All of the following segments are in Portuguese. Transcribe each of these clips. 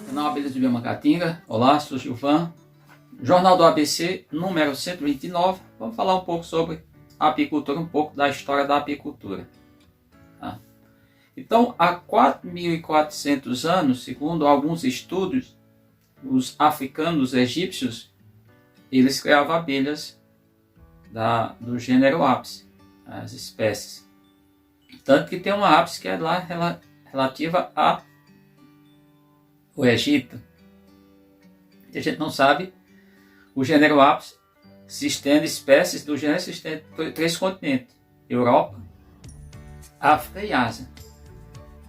Canal Abelhas de Biamacatinga. Olá, sou Gilvan. Jornal do ABC, número 129. Vamos falar um pouco sobre a apicultura, um pouco da história da apicultura. Tá? Então, há 4.400 anos, segundo alguns estudos, os africanos egípcios, eles criavam abelhas do gênero Apis, as espécies. Tanto que tem uma Apis que é lá relativa ao Egito. A gente não sabe, o gênero Apis se estende, espécies do gênero se estende por 3 continentes: Europa, África e Ásia.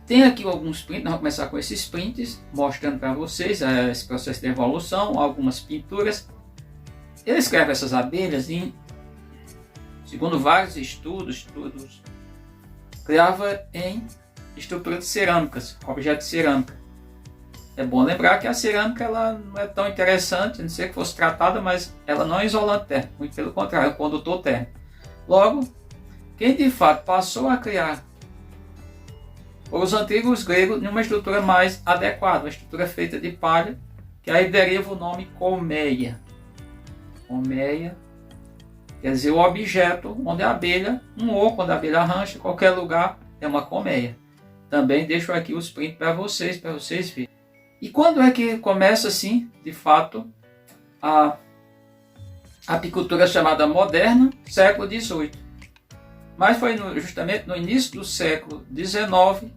Tem aqui alguns prints, nós vamos começar com esses prints, mostrando para vocês esse processo de evolução, algumas pinturas. Eles escrevem essas abelhas segundo vários estudos, criava em estrutura de cerâmicas, objetos de cerâmica. É bom lembrar que a cerâmica ela não é tão interessante, a não ser que fosse tratada, mas ela não é isolante térmico, muito pelo contrário, é um condutor térmico. Logo, quem de fato passou a criar os antigos gregos numa estrutura mais adequada, uma estrutura feita de palha, que aí deriva o nome colmeia. Colmeia quer dizer o objeto onde a abelha, um oco onde a abelha arrancha, qualquer lugar é uma colmeia. Também deixo aqui os prints para vocês verem. E quando é que começa assim, de fato, a apicultura chamada moderna? Século XVIII. Mas foi justamente no início do século XIX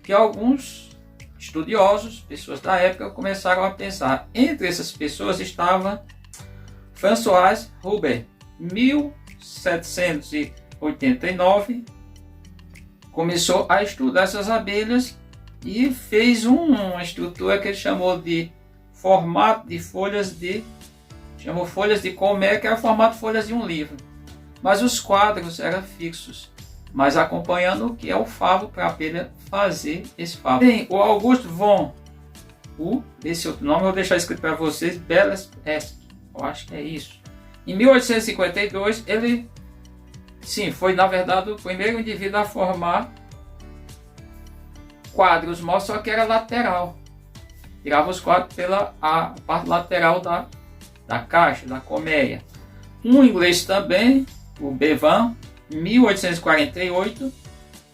que alguns estudiosos, pessoas da época, começaram a pensar. Entre essas pessoas estava François Huber. 1789 começou a estudar essas abelhas e fez uma estrutura que ele chamou de formato de folhas de colmeia, que era o formato de folhas de um livro. Mas os quadros eram fixos, mas acompanhando o que é o favo para a abelha fazer esse favo. Bem, o Auguste von esse outro nome eu vou deixar escrito para vocês, Belas Est, eu acho que é isso. Em 1852 ele, foi na verdade o primeiro indivíduo a formar quadros, só que era lateral. Tirava os quadros pela parte lateral da caixa, da colmeia. Um inglês também, o Bevan, em 1848,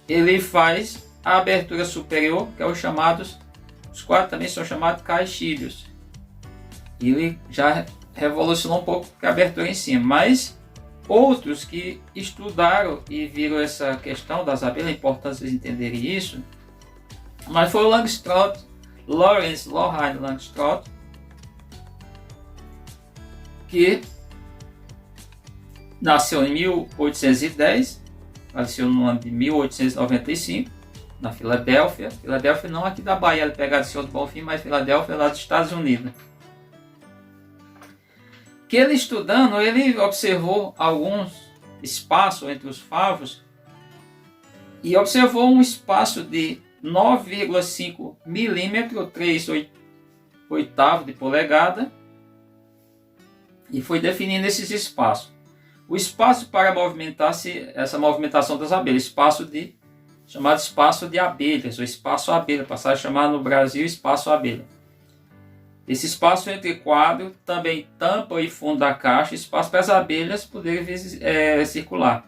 ele faz a abertura superior, que é os quadros também são chamados caixilhos. Ele já revolucionou um pouco a abertura em cima, mas outros que estudaram e viram essa questão das abelhas, é importante vocês entenderem isso, mas foi o Langstroth, Lawrence Lohain Langstroth, que nasceu em 1810, faleceu no ano de 1895, na Filadélfia. Filadélfia não aqui da Bahia, ele pega de Senhor do Bonfim, mas Filadélfia lá dos Estados Unidos. Que ele estudando, ele observou alguns espaços entre os favos e observou um espaço de 9,5 milímetros, ou 3/8 de polegada, e foi definindo esses espaços. O espaço para movimentar-se, essa movimentação das abelhas, chamado espaço de abelhas, ou espaço abelha, passar a chamar no Brasil espaço abelha. Esse espaço entre quadro, também tampa e fundo da caixa, espaço para as abelhas poderem circular.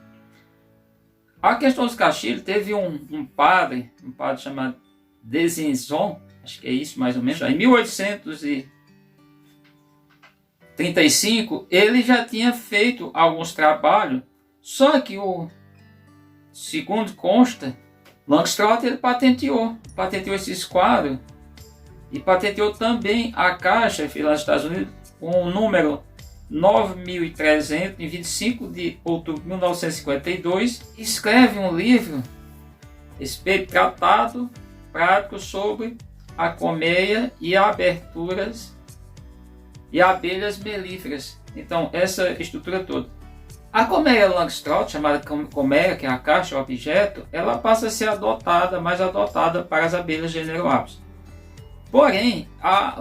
A questão dos caixilhos, teve um padre chamado Desinzon, acho que é isso mais ou menos, em 1835, ele já tinha feito alguns trabalhos, só que segundo consta, Langstroth ele patenteou esses quadros e patenteou também a caixa lá nos Estados Unidos com o número 9.300, em 25 de outubro de 1952, escreve um livro, tratado prático sobre a colmeia e aberturas e abelhas melíferas. Então, essa estrutura toda. A colmeia Langstroth, chamada colmeia, que é a caixa, o objeto, ela passa a ser mais adotada para as abelhas gênero Apis. Porém,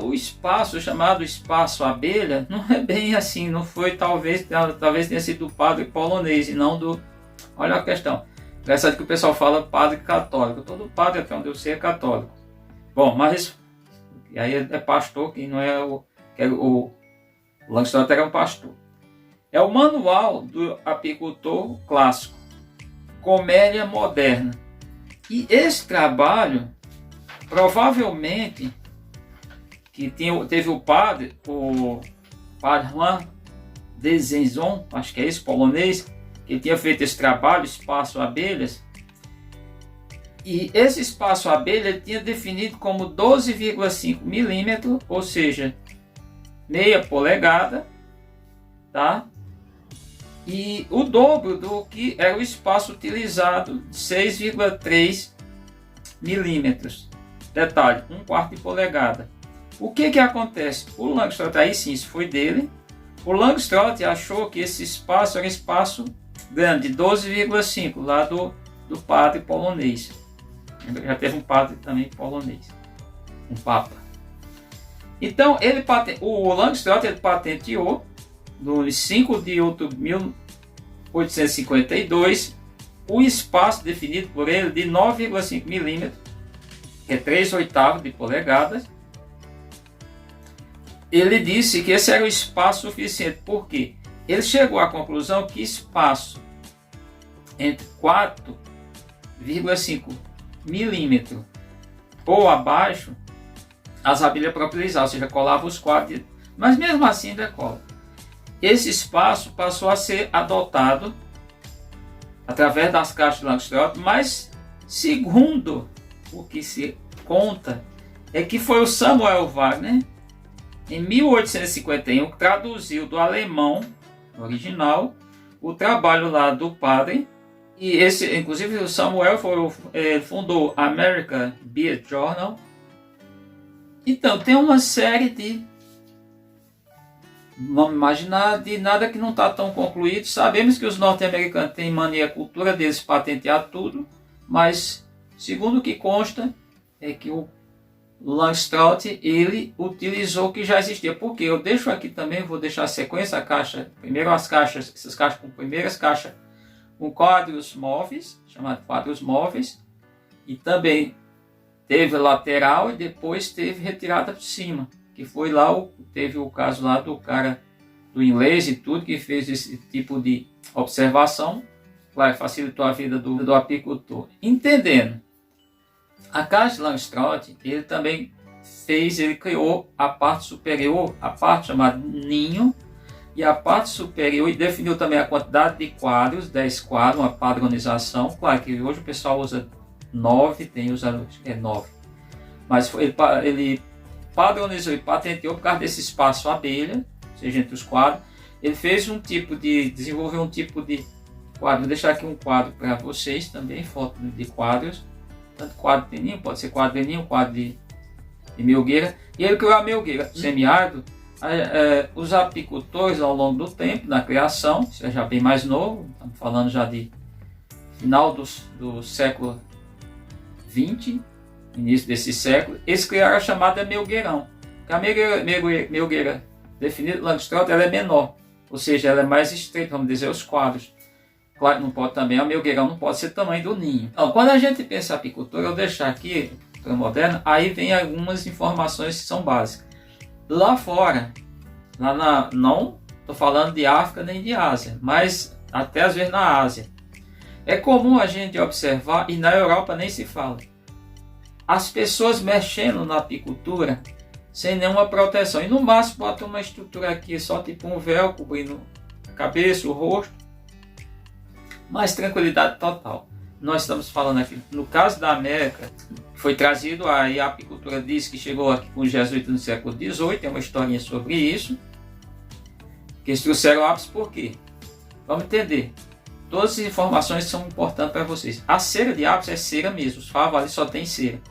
o espaço, chamado espaço abelha, não é bem assim, não foi, talvez tenha sido do padre polonês e não do... Olha a questão, essa que o pessoal fala padre católico, todo padre até onde eu sei é católico. Bom, mas, e aí é pastor, que não é o Langstroth era um pastor. É o manual do apicultor clássico, Comédia Moderna. E esse trabalho, provavelmente, que teve o padre Juan de Zenzon, acho que é esse, polonês, que tinha feito esse trabalho, Espaço Abelhas. E esse espaço abelha ele tinha definido como 12,5 milímetros, ou seja, meia polegada, tá? E o dobro do que era o espaço utilizado, 6,3 milímetros. Detalhe, 1/4 de polegada. O que acontece? O Langstroth, aí sim, isso foi dele. O Langstroth achou que esse espaço era um espaço grande, 12,5, lá do padre polonês. Já teve um padre também polonês, um papa. Então, o Langstroth ele patenteou, no 5 de outubro de 1852, o espaço definido por ele de 9,5 milímetros, que é 3/8 de polegada. Ele disse que esse era o espaço suficiente, porque ele chegou à conclusão que espaço entre 4,5 milímetros ou abaixo, as abelhas propilizavam, ou seja, colavam os quadros, mas mesmo assim decola. Esse espaço passou a ser adotado através das caixas de Langstroth, mas segundo o que se conta, é que foi o Samuel Wagner, em 1851, que traduziu do alemão original o trabalho lá do padre. E inclusive o Samuel fundou a American Bee Journal. Então tem uma série de, vamos imaginar, de nada que não está tão concluído. Sabemos que os norte-americanos têm mania, a cultura deles patentear tudo, mas segundo o que consta é que o Langstroth ele utilizou o que já existia. Porque eu deixo aqui também, vou deixar a sequência, a caixa, primeiro as caixas, essas caixas com primeiras caixas com quadros móveis, chamado quadros móveis, e também teve lateral e depois teve retirada por cima, que foi lá, teve o caso lá do cara do inglês e tudo, que fez esse tipo de observação, claro, facilitou a vida do apicultor. Entendendo, a caixa de Langstroth, ele também ele criou a parte superior, a parte chamada ninho, e a parte superior, e definiu também a quantidade de quadros, 10 quadros, uma padronização. Claro que hoje o pessoal usa 9, tem usado 9. Mas ele padronizou e patenteou por causa desse espaço abelha, ou seja, entre os quadros. Ele desenvolveu um tipo de quadro. Vou deixar aqui um quadro para vocês também, foto de quadros. Tanto quadro de ninho, pode ser quadro de ninho, quadro de melgueira. E ele criou a melgueira semiárido. Os apicultores ao longo do tempo, na criação, isso é já bem mais novo, estamos falando já de final do século XX, início desse século, eles criaram a chamada melgueirão. A melgueira definida Langstroth, ela é menor, ou seja, ela é mais estreita, vamos dizer, os quadros. Claro, não pode também, a melgueirão não pode ser tamanho do ninho. Então, quando a gente pensa em apicultura, eu vou deixar aqui, moderna, aí vem algumas informações que são básicas. Lá fora, não estou falando de África nem de Ásia, mas até às vezes na Ásia, é comum a gente observar, e na Europa nem se fala, as pessoas mexendo na apicultura sem nenhuma proteção, e no máximo botam uma estrutura aqui, só tipo um véu cobrindo a cabeça, o rosto, mas tranquilidade total. Nós estamos falando aqui, no caso da América, foi trazido, aí a apicultura diz que chegou aqui com os jesuítas no século XVIII, tem uma historinha sobre isso, que eles trouxeram apis por quê? Vamos entender, todas as informações são importantes para vocês. A cera de apis é cera mesmo, os favos ali só tem cera.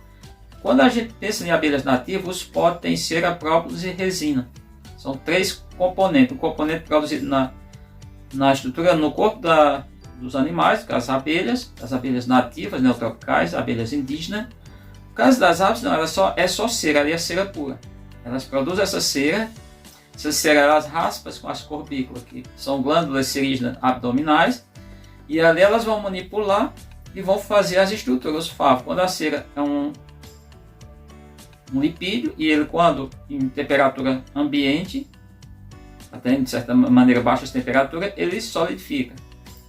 Quando a gente pensa em abelhas nativas, os pods têm cera, própolis e resina. São 3 componentes, um componente produzido na estrutura, no corpo dos animais, as abelhas nativas, neotropicais, abelhas indígenas, caso das aves, não, é só cera, ali é cera pura. Elas produzem essa cera elas raspam com as corbículas, que são glândulas serígenas abdominais, e ali elas vão manipular e vão fazer as estruturas. Quando a cera é um lipídio, e ele, quando em temperatura ambiente, até de certa maneira baixa temperatura, ele solidifica.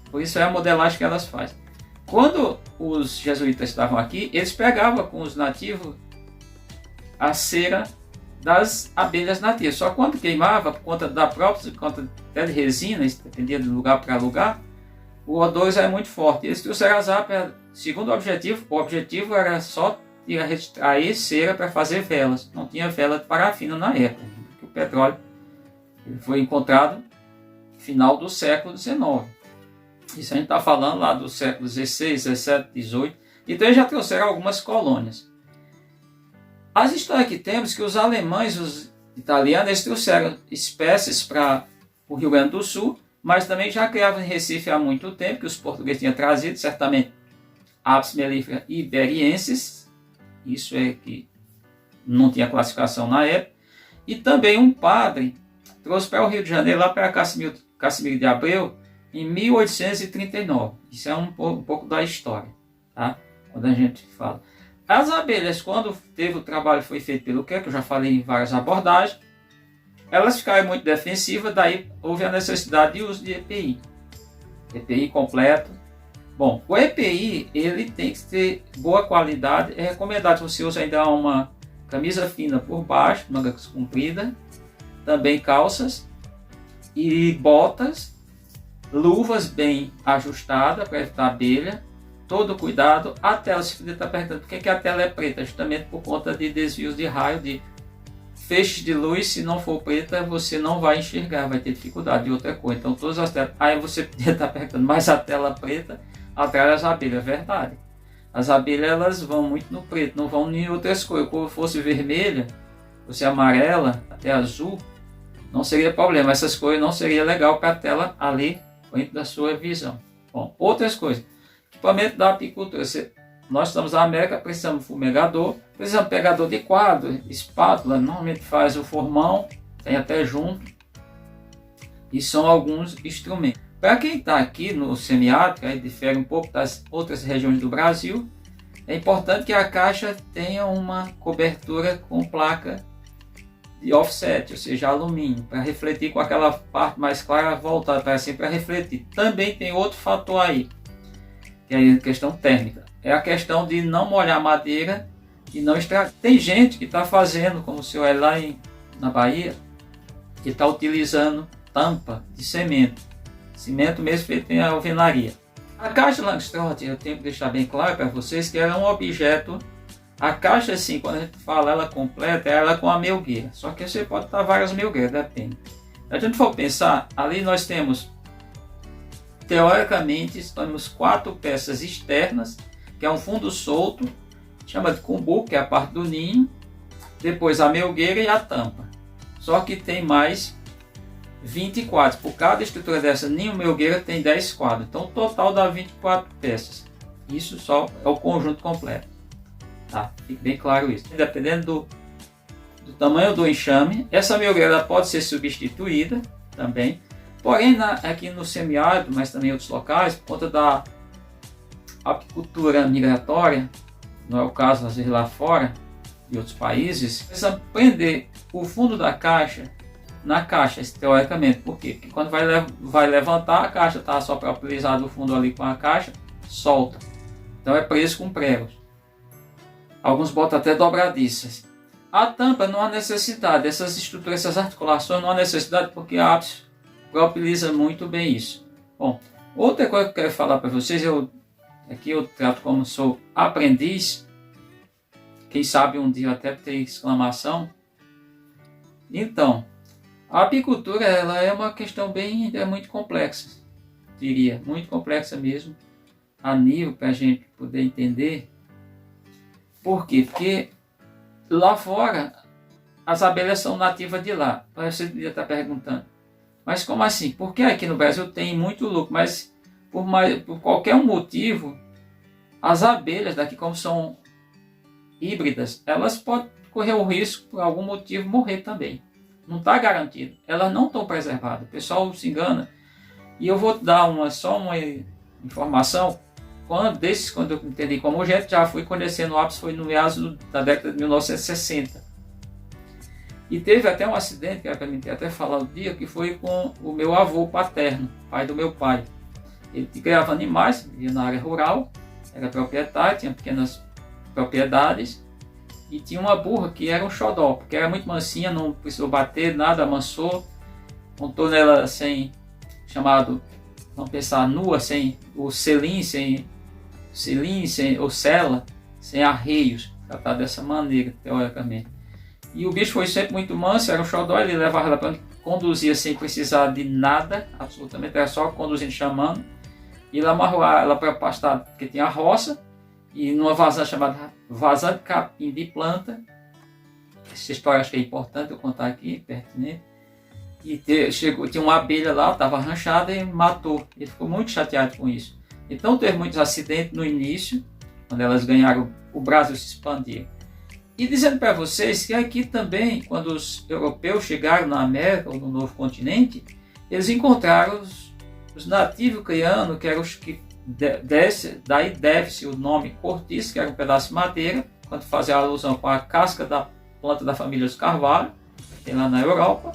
Por isso é a modelagem que elas fazem. Quando os jesuítas estavam aqui, eles pegavam com os nativos a cera das abelhas nativas. Só quando queimava, por conta da própria, por conta até de resina, isso dependia de lugar para lugar, o odor era muito forte. Eles trouxeram as abelhas, segundo o objetivo era só extrair cera para fazer velas. Não tinha vela de parafina na época, porque o petróleo foi encontrado no final do século XIX. Isso a gente está falando lá do século XVI, XVII, XVIII. Então eles já trouxeram algumas colônias. As histórias que temos que os alemães, os italianos, eles trouxeram espécies para o Rio Grande do Sul, mas também já criavam em Recife há muito tempo, que os portugueses tinham trazido, certamente, Apis mellifera iberiensis, isso é que não tinha classificação na época, e também um padre trouxe para o Rio de Janeiro, lá para Casimiro de Abreu, em 1839. Isso é um pouco da história, tá? Quando a gente fala. As abelhas, quando teve o trabalho foi feito pelo que eu já falei em várias abordagens, elas ficaram muito defensivas, daí houve a necessidade de uso de EPI. EPI completo. Bom, o EPI, ele tem que ter boa qualidade. É recomendado que você use ainda uma camisa fina por baixo, manga comprida, também calças e botas, luvas bem ajustadas para evitar abelha. Todo cuidado. A tela, se você está perguntando por que a tela é preta, justamente por conta de desvios de raio, de feixes de luz. Se não for preta, você não vai enxergar, vai ter dificuldade de outra cor. Então todas as telas, aí você podia estar perguntando, mas a tela preta atrai as abelhas. É verdade, as abelhas elas vão muito no preto, não vão em outras cores. Se fosse vermelha, fosse amarela, até azul, não seria problema. Essas cores não seria legal para a tela ali dentro da sua visão. Bom, outras coisas. Equipamento da apicultura. Nós estamos na América, precisamos de fumegador, precisamos de pegador de quadro, espátula, normalmente faz o formão, tem até junto, e são alguns instrumentos. Para quem está aqui no semiárido, aí difere um pouco das outras regiões do Brasil, é importante que a caixa tenha uma cobertura com placa de offset, ou seja, alumínio, para refletir com aquela parte mais clara voltada para cima, para refletir. Também tem outro fator aí, que é a questão térmica. É a questão de não molhar a madeira e não estragar. Tem gente que está fazendo, como o senhor é lá na Bahia, que está utilizando tampa de cimento. Cimento mesmo feito em alvenaria. A caixa Langstroth, eu tenho que deixar bem claro para vocês que ela é um objeto. A caixa, assim, quando a gente fala ela completa, ela é com a melgueira. Só que você pode estar várias melgueiras, depende. Se a gente for pensar, ali nós temos, teoricamente, temos 4 peças externas, que é um fundo solto, chama de cumbu, que é a parte do ninho, depois a melgueira e a tampa. Só que tem mais 20 quadros. Por cada estrutura dessa ninho melgueira tem 10 quadros. Então o total dá 24 peças. Isso só é o conjunto completo. Tá? Fique bem claro isso. Dependendo do tamanho do enxame, essa melgueira pode ser substituída também. Porém, aqui no semiárido, mas também em outros locais, por conta da apicultura migratória, não é o caso às vezes lá fora, de outros países, precisa prender o fundo da caixa na caixa, teoricamente. Por quê? Porque quando vai levantar, a caixa está só para utilizar o fundo ali com a caixa, solta. Então é preso com pregos. Alguns botam até dobradiças. A tampa não há necessidade, essas estruturas, essas articulações não há necessidade, porque a Apis utiliza muito bem isso. Bom, outra coisa que eu quero falar para vocês, aqui eu trato como sou aprendiz, quem sabe um dia até ter exclamação. Então, a apicultura ela é uma questão muito complexa, diria, muito complexa mesmo, a nível para a gente poder entender. Por quê? Porque lá fora as abelhas são nativas de lá. Você podia estar perguntando, mas como assim? Porque aqui no Brasil tem muito lucro, mas por qualquer motivo, as abelhas daqui, como são híbridas, elas podem correr o risco, por algum motivo, morrer também. Não está garantido. Elas não estão preservadas. O pessoal se engana. E eu vou dar só uma informação. Quando eu entendi como gente, já fui conhecendo o ápice, foi no meados da década de 1960. E teve até um acidente, que era para mim ter até falado o dia, que foi com o meu avô paterno, pai do meu pai. Ele criava animais, vivia na área rural, era proprietário, tinha pequenas propriedades, e tinha uma burra que era um xodó, porque era muito mansinha, não precisou bater, nada, amansou, montou nela sem, vamos pensar, nua, sem o selim, ou sela, sem arreios, tratado dessa maneira, teoricamente. E o bicho foi sempre muito manso, era um xodó, ele levava ela para onde conduzia sem precisar de nada, absolutamente, era só conduzindo, chamando. E ele amarrou ela para pastar, porque tinha a roça, e numa vazante chamada vazante capim de planta. Essa história acho que é importante eu contar aqui, pertinente. E tinha uma abelha lá, estava arranchada e matou. Ele ficou muito chateado com isso. Então teve muitos acidentes no início, quando elas ganharam, o Brasil se expandiu. E dizendo para vocês que aqui também, quando os europeus chegaram na América, ou no novo continente, eles encontraram os nativos crianos, que eram os que daí deve-se o nome cortiço, que era um pedaço de madeira, quando fazia alusão com a casca da planta da família dos carvalho, que tem lá na Europa.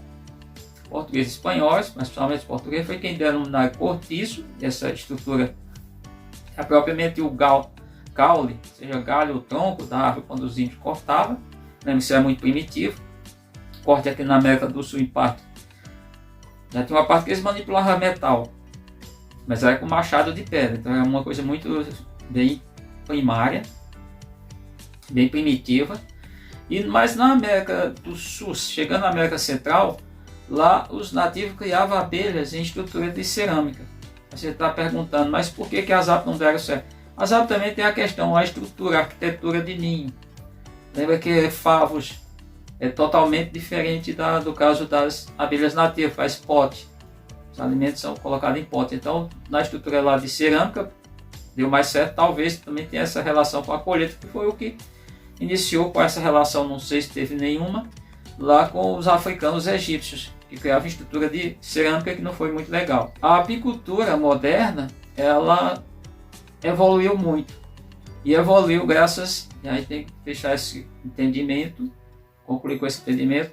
Portugueses e espanhóis, mas principalmente os portugueses, foi quem denominou cortiço, essa estrutura é propriamente o caule, ou seja, galho ou tronco da árvore quando os índios cortavam. Lembra, isso é muito primitivo. Corte aqui na América do Sul, em parte. Já tinha uma parte que eles manipulavam metal, mas era com machado de pedra, então era uma coisa muito bem primária, bem primitiva. Mas na América do Sul, chegando na América Central, lá os nativos criavam abelhas em estrutura de cerâmica. Você está perguntando, mas por que as aves não deram certo? As aves também tem a questão, a estrutura, a arquitetura de ninho. Lembra que favos é totalmente diferente do caso das abelhas nativas, faz pote. Os alimentos são colocados em pote. Então, na estrutura lá de cerâmica, deu mais certo. Talvez também tenha essa relação com a colheita, que foi o que iniciou com essa relação, não sei se teve nenhuma, lá com os africanos egípcios, que criavam estrutura de cerâmica que não foi muito legal. A apicultura moderna, ela evoluiu muito. E evoluiu graças, e aí tem que fechar esse entendimento, concluir com esse entendimento.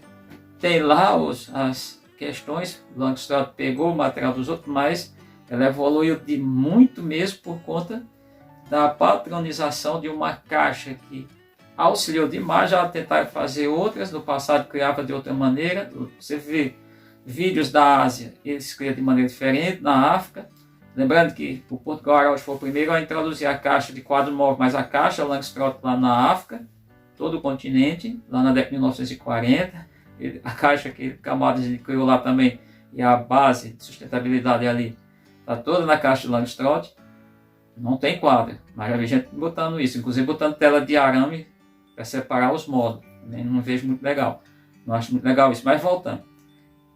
Tem lá as questões, o Langstroth pegou o material dos outros, mas ela evoluiu de muito mesmo por conta da patronização de uma caixa que auxiliou demais. Já tentaram fazer outras, no passado criava de outra maneira. Você vê vídeos da Ásia, eles criam de maneira diferente, na África. Lembrando que o Portugal Araújo foi o primeiro a introduzir a caixa de quadro móvel, mas a caixa Langstroth lá na África, todo o continente, lá na década de 1940. A caixa que Camadas criou lá também, e a base de sustentabilidade ali, está toda na caixa de Langstroth. Não tem quadro, mas já vi gente botando isso, inclusive botando tela de arame para separar os módulos. Não vejo muito legal, não acho muito legal isso. Mas voltando,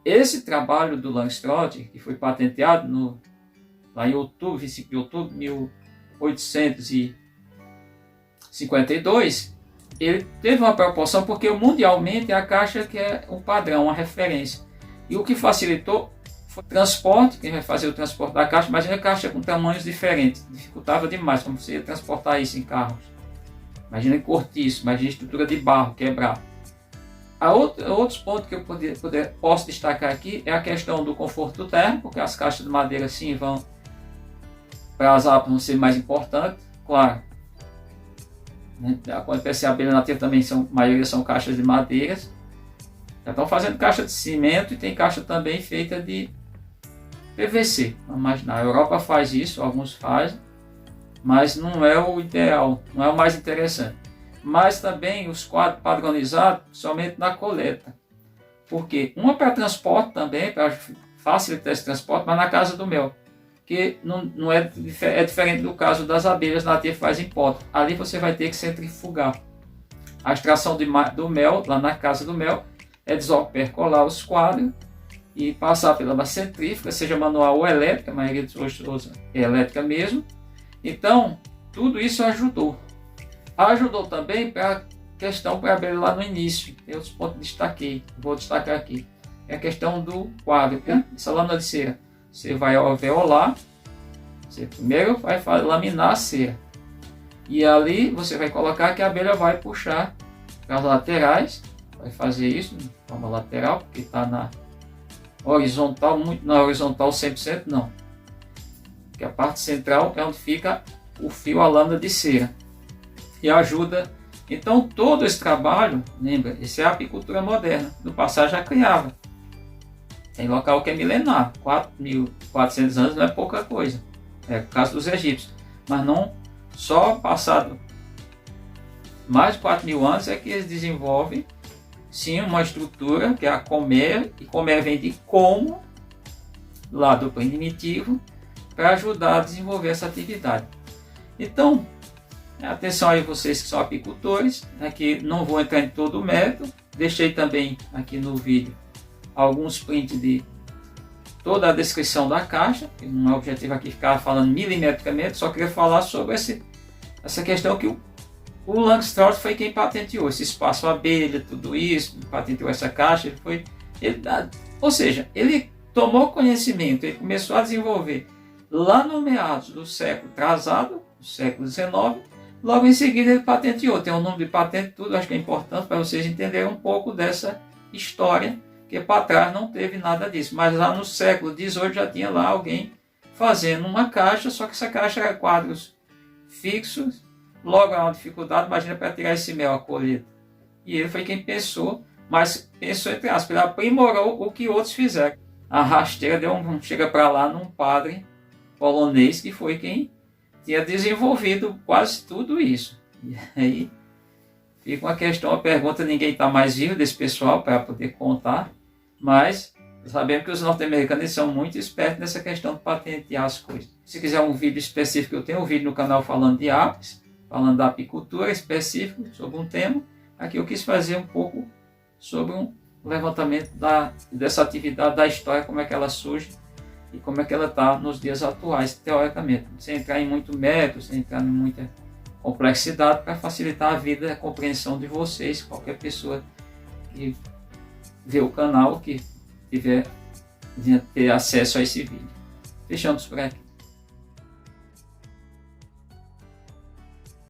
esse trabalho do Langstroth, que foi patenteado lá em outubro, 25 de outubro de 1852, ele teve uma proporção porque mundialmente é a caixa que é um padrão, uma referência. E o que facilitou foi o transporte, quem vai fazer o transporte da caixa, mas a caixa com tamanhos diferentes, dificultava demais como você ia transportar isso em carros. Imagina em cortiço, imagina estrutura de barro, quebrar. Outros pontos que eu posso destacar aqui é a questão do conforto térmico, porque as caixas de madeira sim vão para as aves não ser mais importante, claro. Quando a abelha nativa também a maioria são caixas de madeiras. Já estão fazendo caixa de cimento e tem caixa também feita de PVC. Vamos imaginar, a Europa faz isso, alguns fazem, mas não é o ideal, não é o mais interessante. Mas também os quadros padronizados somente na coleta. Porque uma para transporte também, para facilitar esse transporte, mas na casa do mel. Que não é diferente do caso das abelhas nativas que fazem poda. Ali você vai ter que centrifugar. A extração do mel, lá na casa do mel, é desopercolar os quadros e passar pela centrífuga, seja manual ou elétrica, a maioria dos hoje usa elétrica mesmo. Então, tudo isso ajudou. Ajudou também para a questão para abelha lá no início. Tem outros pontos que destaquei, vou destacar aqui. É a questão do quadro, essa lâmina de cera. Você vai alveolar, você primeiro vai laminar a cera. E ali você vai colocar que a abelha vai puxar para as laterais, vai fazer isso de forma lateral, porque está na horizontal, muito na horizontal 100% não. Porque a parte central é onde fica o fio, a lâmina de cera. E ajuda. Então todo esse trabalho, lembra, essa é a apicultura moderna. No passado já criava. Tem local que é milenar, 4.400 anos não é pouca coisa. É o caso dos egípcios. Mas não só passado mais de 4.000 anos é que eles desenvolvem sim uma estrutura que é a colmeia. E colmeia vem de como, lá do primitivo, para ajudar a desenvolver essa atividade. Então, atenção aí vocês que são apicultores, aqui não vou entrar em todo o método, deixei também aqui no vídeo alguns prints de toda a descrição da caixa, que não é o objetivo aqui ficar falando milimetricamente, só queria falar sobre essa questão que o Langstroth foi quem patenteou, esse espaço abelha, tudo isso, patenteou essa caixa, ou seja, ele tomou conhecimento, ele começou a desenvolver lá no meados do século atrasado, do século XIX, logo em seguida ele patenteou, tem um nome de patente tudo, acho que é importante para vocês entenderem um pouco dessa história, que para trás não teve nada disso, mas lá no século XVIII já tinha lá alguém fazendo uma caixa, só que essa caixa era quadros fixos, logo é uma dificuldade, imagina para tirar esse mel, a colheita. E ele foi quem pensou, mas pensou entre aspas, ele aprimorou o que outros fizeram. A rasteira chega para lá num padre polonês que foi quem tinha desenvolvido quase tudo isso. E aí fica uma questão, uma pergunta, ninguém está mais vivo desse pessoal para poder contar, mas sabemos que os norte-americanos são muito espertos nessa questão de patentear as coisas. Se quiser um vídeo específico, eu tenho um vídeo no canal falando de apis, falando da apicultura específico sobre um tema. Aqui eu quis fazer um pouco sobre um levantamento dessa atividade, da história, como é que ela surge e como é que ela está nos dias atuais, teoricamente. Sem entrar em muito método, sem entrar em muita complexidade, para facilitar a vida e a compreensão de vocês, qualquer pessoa que vê o canal, que tiver ter acesso a esse vídeo. Fechamos por aqui.